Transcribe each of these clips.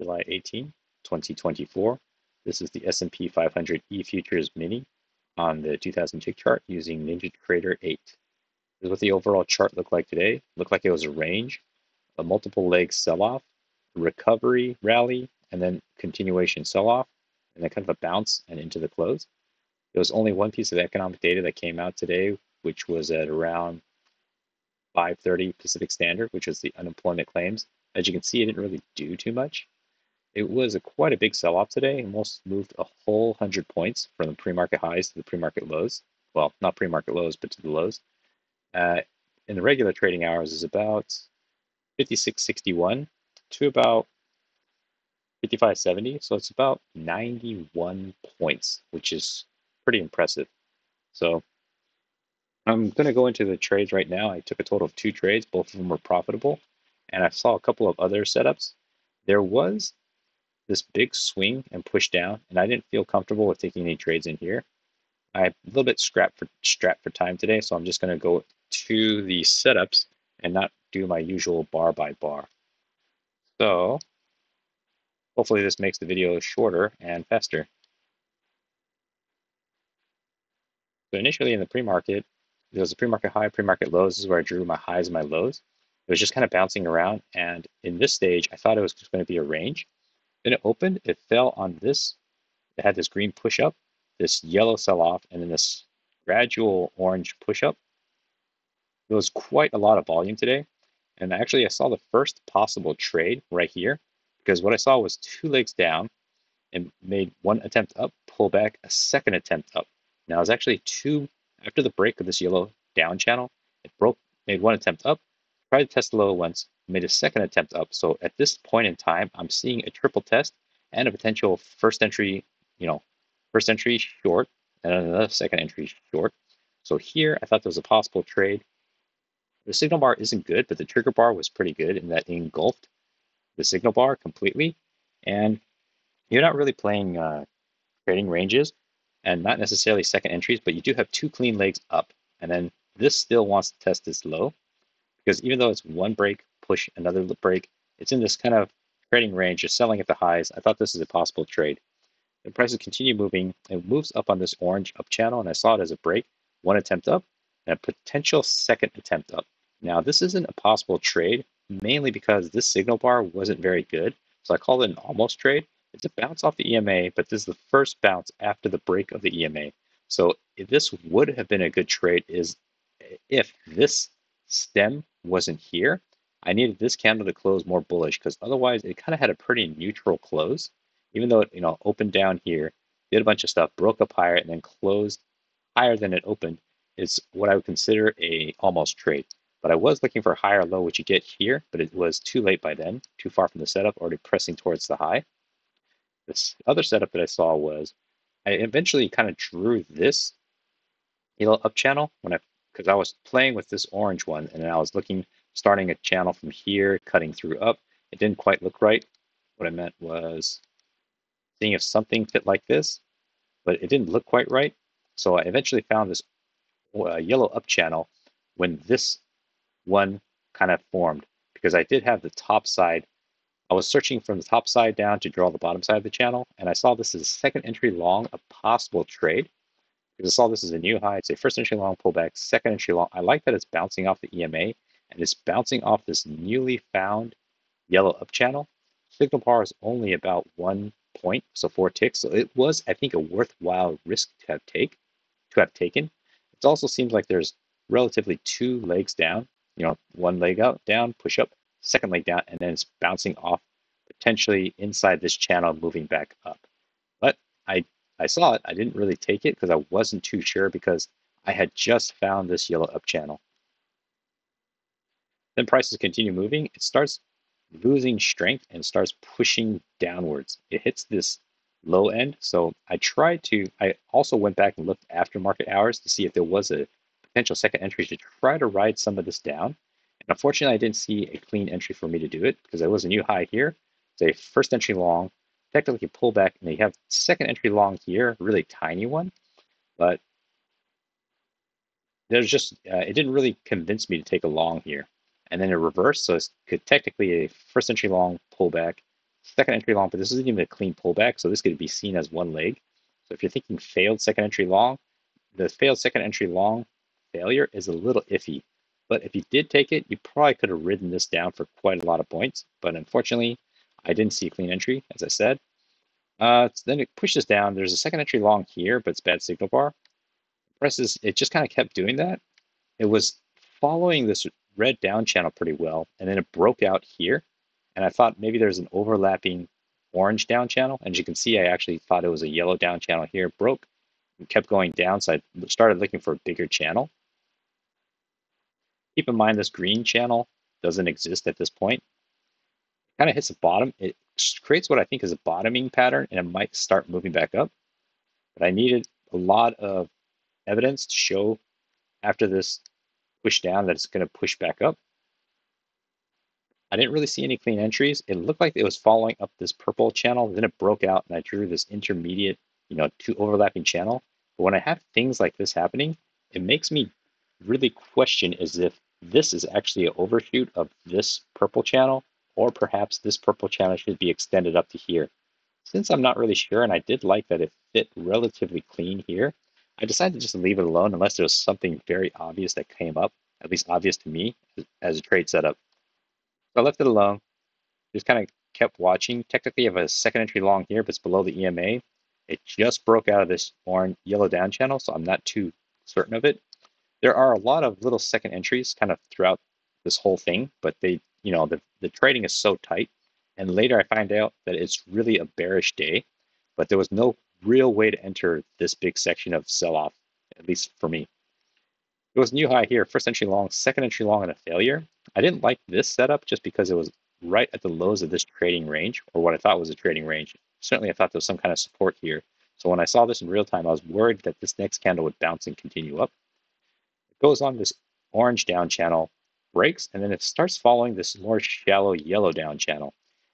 July 18, 2024. This is the S&P 500 E-Futures Mini on the 2000 tick chart using NinjaTrader 8. This is what the overall chart looked like today. Looked like it was a range, a multiple leg sell-off, recovery rally, and then continuation sell-off, and then kind of a bounce and into the close. There was only one piece of economic data that came out today, which was at around 5:30 Pacific Standard, which was the unemployment claims. As you can see, it didn't really do too much. It was quite a big sell-off today, almost moved a whole 100 points from the pre-market highs to the pre-market lows. Well, not pre-market lows, but to the lows. In the regular trading hours is about 56.61 to about 55.70. So it's about 91 points, which is pretty impressive. So I'm going to go into the trades right now. I took a total of 2 trades. Both of them were profitable. And I saw a couple of other setups. There was this big swing and push down, and I didn't feel comfortable with taking any trades in here. I'm a little bit strapped for time today, so I'm just going to go to the setups and not do my usual bar by bar. So hopefully this makes the video shorter and faster. So initially in the pre-market, there was a pre-market high, pre-market lows. This is where I drew my highs and my lows. It was just kind of bouncing around, and in this stage, I thought it was just going to be a range. Then it opened, it fell on this. It had this green push up, this yellow sell off, and then this gradual orange push up. There was quite a lot of volume today. And actually, I saw the first possible trade right here, because what I saw was 2 legs down and made one attempt up, pull back, a second attempt up. Now, it was actually after the break of this yellow down channel, it broke, made one attempt up, tried to test the low once, made a second attempt up. So at this point in time, I'm seeing a triple test and a potential first entry short and another second entry short. So here, I thought there was a possible trade. The signal bar isn't good, but the trigger bar was pretty good in that it engulfed the signal bar completely. And you're not really playing trading ranges and not necessarily second entries, but you do have 2 clean legs up. And then this still wants to test this low, because even though it's one break, push, another break, it's in this kind of trading range, just selling at the highs. I thought this is a possible trade. The prices continue moving. It moves up on this orange up channel, and I saw it as a break, one attempt up, and a potential second attempt up. Now, this isn't a possible trade, mainly because this signal bar wasn't very good, so I call it an almost trade. It's a bounce off the EMA, but this is the first bounce after the break of the EMA. So this would have been a good trade if this stem wasn't here. I needed this candle to close more bullish, because otherwise it kind of had a pretty neutral close. Even though it opened down here, did a bunch of stuff, broke up higher, and then closed higher than it opened, is what I would consider a almost trade. But I was looking for a higher low, which you get here, but it was too late by then, too far from the setup, already pressing towards the high. This other setup that I saw was, I eventually kind of drew this yellow up channel because I was playing with this orange one, and then I was starting a channel from here, cutting through up. It didn't quite look right. What I meant was seeing if something fit like this, but it didn't look quite right. So I eventually found this yellow up channel when this one kind of formed, because I did have the top side. I was searching from the top side down to draw the bottom side of the channel, and I saw this as a second entry long, a possible trade, because I saw this as a new high. It's a first entry long pullback, second entry long. I like that it's bouncing off the EMA, and it's bouncing off this newly found yellow up channel. Signal bar is only about 1 point, so 4 ticks. So it was, I think, a worthwhile risk to have taken. It also seems like there's relatively 2 legs down. One leg out, down, push up, second leg down, and then it's bouncing off, potentially inside this channel, moving back up. But I saw it. I didn't really take it because I wasn't too sure, because I had just found this yellow up channel. Then prices continue moving. It starts losing strength and starts pushing downwards. It hits this low end. So I also went back and looked after market hours to see if there was a potential second entry to try to ride some of this down. And unfortunately, I didn't see a clean entry for me to do it, because there was a new high here. It's a first entry long, technically pull back, and you have second entry long here, really tiny one. But there's just, it didn't really convince me to take a long here. And then it reversed, so it's technically a first entry long pullback, second entry long, but this isn't even a clean pullback, so this could be seen as one leg. So if you're thinking failed second entry long, the failed second entry long failure is a little iffy. But if you did take it, you probably could have ridden this down for quite a lot of points. But unfortunately, I didn't see a clean entry, as I said. So then it pushes down. There's a second entry long here, but it's bad signal bar. Presses, it just kind of kept doing that. It was following this red down channel pretty well, and then it broke out here. And I thought maybe there's an overlapping orange down channel. And as you can see, I actually thought it was a yellow down channel here. It broke and kept going down, so I started looking for a bigger channel. Keep in mind this green channel doesn't exist at this point. It kind of hits the bottom. It creates what I think is a bottoming pattern, and it might start moving back up. But I needed a lot of evidence to show after this push down that it's going to push back up. I didn't really see any clean entries. It looked like it was following up this purple channel. Then it broke out and I drew this intermediate, two overlapping channel. But when I have things like this happening, it makes me really question as if this is actually an overshoot of this purple channel, or perhaps this purple channel should be extended up to here. Since I'm not really sure, and I did like that it fit relatively clean here, I decided to just leave it alone unless there was something very obvious that came up, at least obvious to me as a trade setup. So I left it alone, just kind of kept watching. Technically, I have a second entry long here, but it's below the EMA. It just broke out of this orange yellow down channel, so I'm not too certain of it. There are a lot of little second entries kind of throughout this whole thing, but the trading is so tight. And later I find out that it's really a bearish day, but there was no real way to enter this big section of sell-off, at least for me. It was new high here, first entry long, second entry long, and a failure. I didn't like this setup just because it was right at the lows of this trading range, or what I thought was a trading range. Certainly I thought there was some kind of support here. So when I saw this in real time, I was worried that this next candle would bounce and continue up. It goes on this orange down channel, breaks, and then it starts following this more shallow yellow down channel.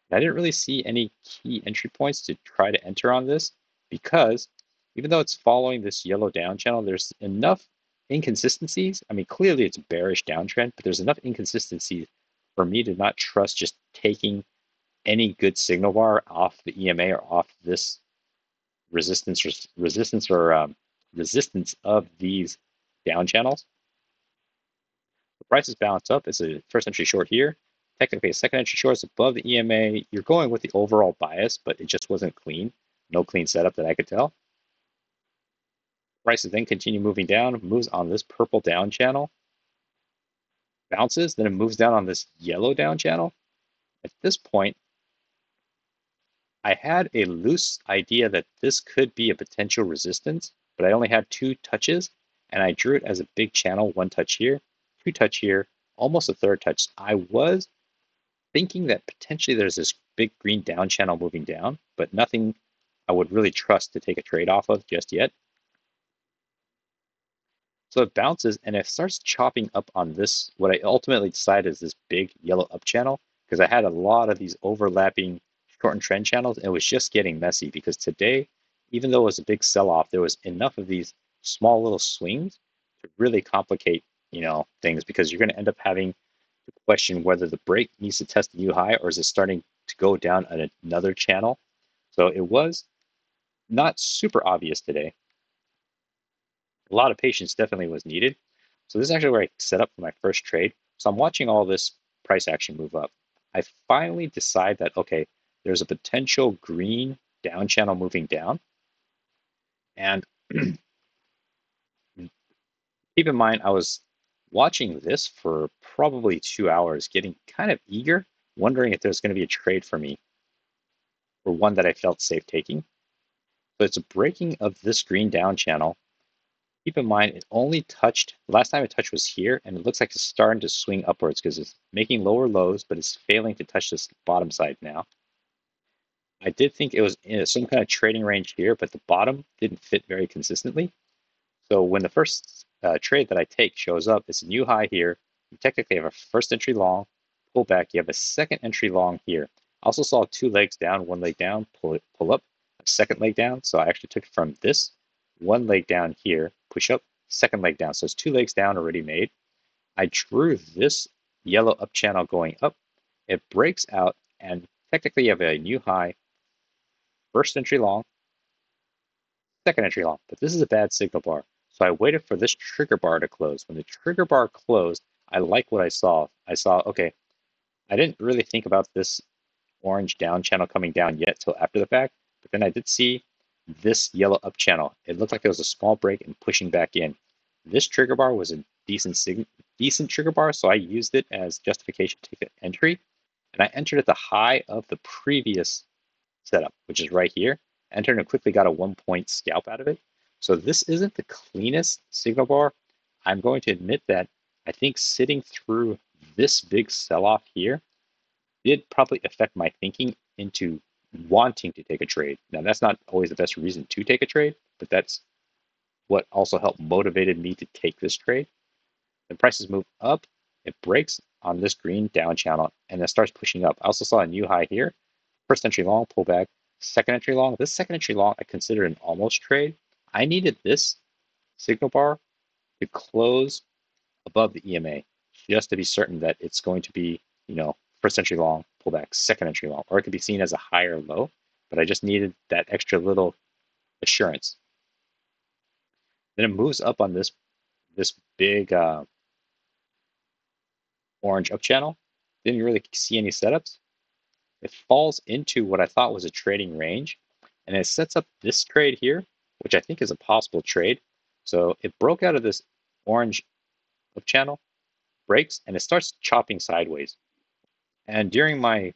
And I didn't really see any key entry points to try to enter on this because even though it's following this yellow down channel, there's enough inconsistencies. I mean, clearly it's a bearish downtrend, but there's enough inconsistencies for me to not trust just taking any good signal bar off the EMA or off this resistance of these down channels. The price is balanced up. It's a first entry short here. Technically, a second entry short is above the EMA. You're going with the overall bias, but it just wasn't clean. No clean setup that I could tell. Prices then continue moving down, moves on this purple down channel, bounces, then it moves down on this yellow down channel. At this point, I had a loose idea that this could be a potential resistance, but I only had 2 touches, and I drew it as a big channel, 1 touch here, 2 touch here, almost a 3rd touch. I was thinking that potentially there's this big green down channel moving down, but nothing I would really trust to take a trade off of just yet. So it bounces and it starts chopping up on this, what I ultimately decided is this big yellow up channel, because I had a lot of these overlapping shortened trend channels, and it was just getting messy because today, even though it was a big sell-off, there was enough of these small little swings to really complicate, things, because you're going to end up having to question whether the break needs to test a new high or is it starting to go down on another channel. So it was not super obvious today. A lot of patience definitely was needed. So this is actually where I set up for my first trade. So I'm watching all this price action move up. I finally decide that, okay, there's a potential green down channel moving down. And keep in mind, I was watching this for probably 2 hours, getting kind of eager, wondering if there's going to be a trade for me, or one that I felt safe taking. So it's a breaking of this green down channel. Keep in mind, it only touched, the last time it touched was here, and it looks like it's starting to swing upwards because it's making lower lows, but it's failing to touch this bottom side now. I did think it was in some kind of trading range here, but the bottom didn't fit very consistently. So when the first trade that I take shows up, it's a new high here. You technically have a first entry long, pull back. You have a second entry long here. I also saw 2 legs down, 1 leg down, pull up, a second leg down. So I actually took it from this 1 leg down here, push up, second leg down. So it's 2 legs down already made. I drew this yellow up channel going up. It breaks out and Technically, you have a new high, first entry long, second entry long, but this is a bad signal bar. So I waited for this trigger bar to close. When the trigger bar closed, I like what I saw. I saw, okay, I didn't really think about this orange down channel coming down yet till after the fact, but then I did see this yellow up channel. It looked like it was a small break and pushing back in. This trigger bar was a decent trigger bar, so I used it as justification to take the entry, and I entered at the high of the previous setup, which is right here. Entered and quickly got a 1 point scalp out of it. So this isn't the cleanest signal bar. I'm going to admit that I think sitting through this big sell-off here did probably affect my thinking into wanting to take a trade. Now, that's not always the best reason to take a trade, but that's what also helped motivated me to take this trade. The prices move up, it breaks on this green down channel, and then starts pushing up. I also saw a new high here. First entry long, pullback. Second entry long. This second entry long, I consider an almost trade. I needed this signal bar to close above the EMA just to be certain that it's going to be, first entry long, pullback, second entry long, or it could be seen as a higher low. But I just needed that extra little assurance. Then it moves up on this big orange up channel. Didn't really see any setups. It falls into what I thought was a trading range, and it sets up this trade here, which I think is a possible trade. So it broke out of this orange up channel, breaks, and it starts chopping sideways. And during my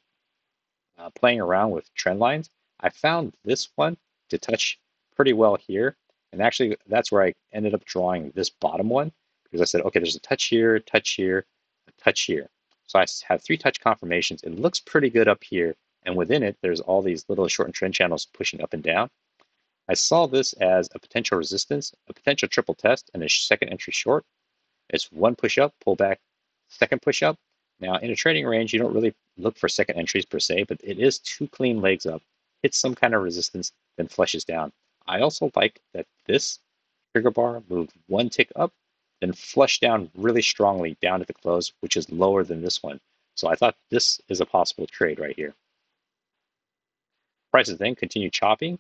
playing around with trend lines, I found this one to touch pretty well here. And actually, that's where I ended up drawing this bottom one because I said, okay, there's a touch here, touch here, a touch here. So I have 3 touch confirmations. It looks pretty good up here. And within it, there's all these little shortened trend channels pushing up and down. I saw this as a potential resistance, a potential triple test, and a second entry short. It's one push up, pull back, second push up. Now, in a trading range, you don't really look for second entries per se, but it is 2 clean legs up, hits some kind of resistance, then flushes down. I also like that this trigger bar moved 1 tick up, then flushed down really strongly down at the close, which is lower than this one. So I thought this is a possible trade right here. Prices then continue chopping.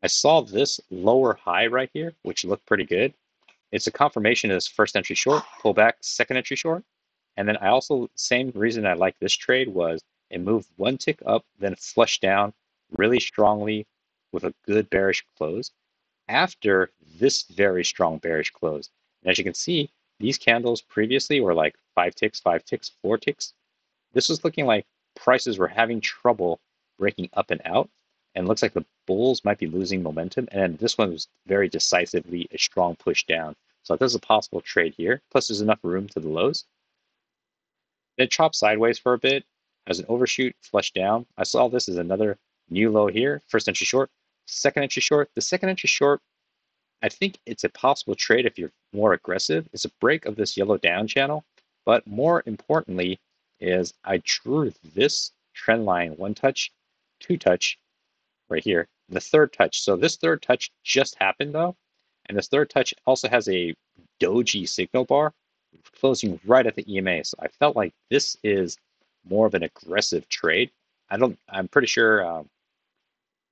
I saw this lower high right here, which looked pretty good. It's a confirmation of this first entry short, pull back, second entry short. And then I also, same reason I like this trade was it moved 1 tick up, then flushed down really strongly with a good bearish close after this very strong bearish close. And as you can see, these candles previously were like 5 ticks, 5 ticks, 4 ticks. This was looking like prices were having trouble breaking up and out. And looks like the bulls might be losing momentum. And this one was very decisively a strong push down. So this is a possible trade here. Plus, there's enough room to the lows. Then it chopped sideways for a bit as an overshoot, flush down. I saw this as another new low here. First entry short, second entry short. The second entry short, I think it's a possible trade if you're more aggressive. It's a break of this yellow down channel. But more importantly is I drew this trend line 1 touch, 2 touch, right here, the third touch. So this third touch just happened though, and this third touch also has a doji signal bar closing right at the EMA. So I felt like this is more of an aggressive trade. I'm pretty sure,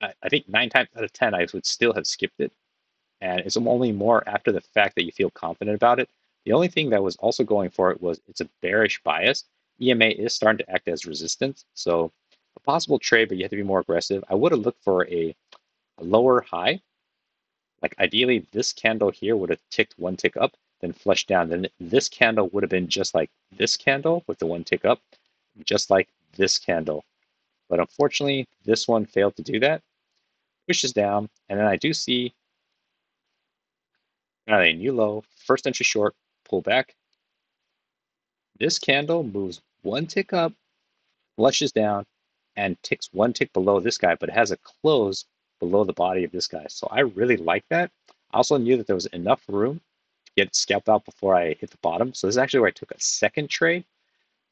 I think 9 times out of 10, I would still have skipped it. And it's only more after the fact that you feel confident about it. The only thing that was also going for it was it's a bearish bias. EMA is starting to act as resistance. So a possible trade, but you have to be more aggressive. I would have looked for a lower high. Like ideally, this candle here would have ticked 1 tick up, then flushed down. Then this candle would have been just like this candle with the 1 tick up, just like this candle. But unfortunately, this one failed to do that. Pushes down, and then I do see a new low, first entry short, pull back. This candle moves 1 tick up, flushes down, and ticks 1 tick below this guy, but it has a close below the body of this guy. So I really like that. I also knew that there was enough room to get scalped out before I hit the bottom. So this is actually where I took a second trade.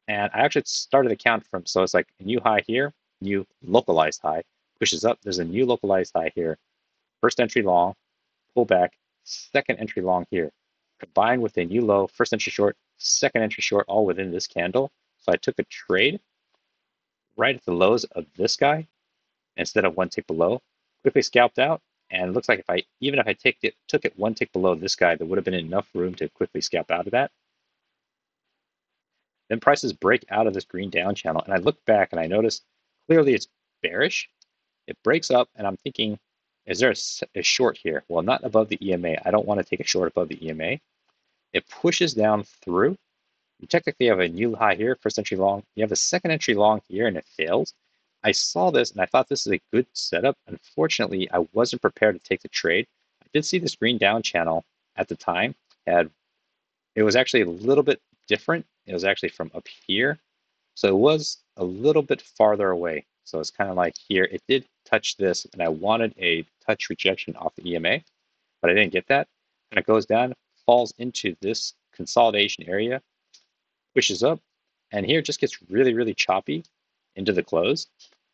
And I actually started the count from, so it's like a new high here, new localized high, pushes up. There's a new localized high here. First entry long, pull back, second entry long here. Combined with a new low, first entry short, second entry short, all within this candle. So I took a trade right at the lows of this guy instead of one tick below. Quickly scalped out, and it looks like if I even if I took it one tick below this guy, there would have been enough room to quickly scalp out of that. Then prices break out of this green down channel, and I look back and I notice clearly it's bearish. It breaks up, and I'm thinking, is there a short here? Well, not above the EMA. I don't want to take a short above the EMA. It pushes down through. You technically have a new high here, first entry long. You have a second entry long here, and it fails. I saw this, and I thought this is a good setup. Unfortunately, I wasn't prepared to take the trade. I did see this green down channel at the time. It was actually a little bit different. It was actually from up here. So it was a little bit farther away. So it's kind of like here, it did touch this, and I wanted a touch rejection off the EMA, but I didn't get that. And it goes down, falls into this consolidation area, pushes up, and here it just gets really, really choppy into the close.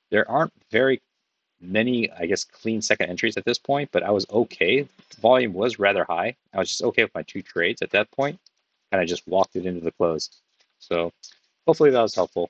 There aren't very many, I guess, clean second entries at this point, but I was okay. The volume was rather high. I was just okay with my two trades at that point, and I just walked it into the close. So hopefully that was helpful.